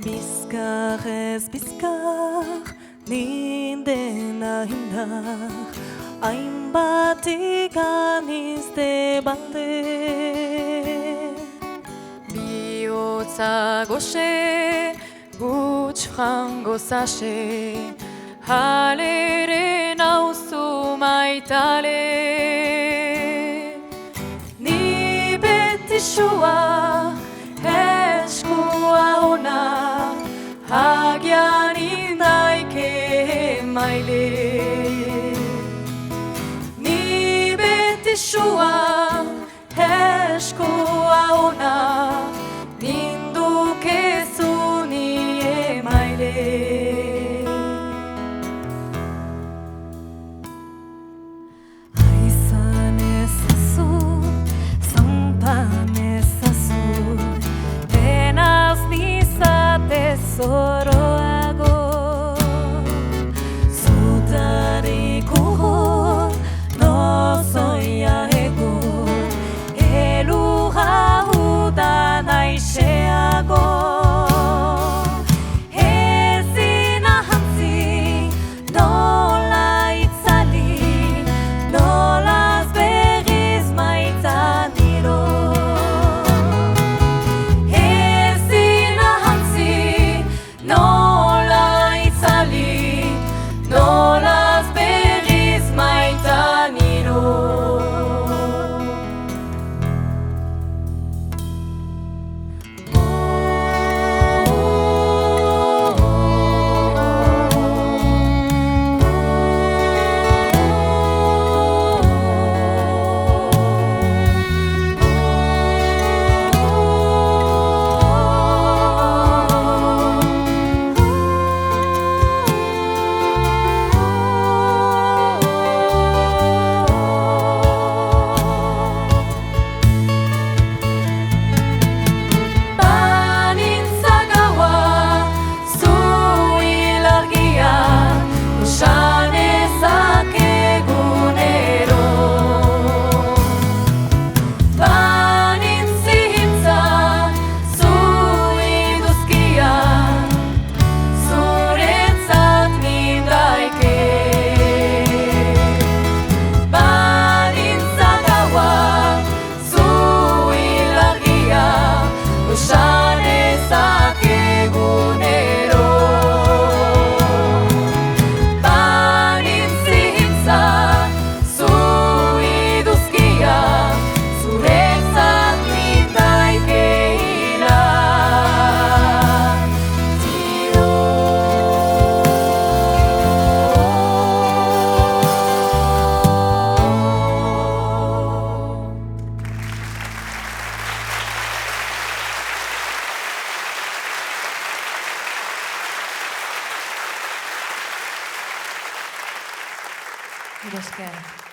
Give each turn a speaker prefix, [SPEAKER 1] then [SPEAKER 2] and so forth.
[SPEAKER 1] Bizkar ez bizkar, nindena hindar, hainbat iganizte balde. Bihotza goxe, huts frango zase, halere nauzu maitale. Ni beti sua, eskua ona, hagian indaike maile. Ni beti sua, eskua ona, nindukezu nie maile. Aizan ezazu, zanpan ezazu, denaz nizate zoroago. Zutarik urro, nozoia ego, elurra udan aixeago. Ezin ahantzi, nola itzali, nolaz berriz maitan iro. Ezin ahantzi, nola itzali, nolaz berriz maitan iro.
[SPEAKER 2] Mila esker.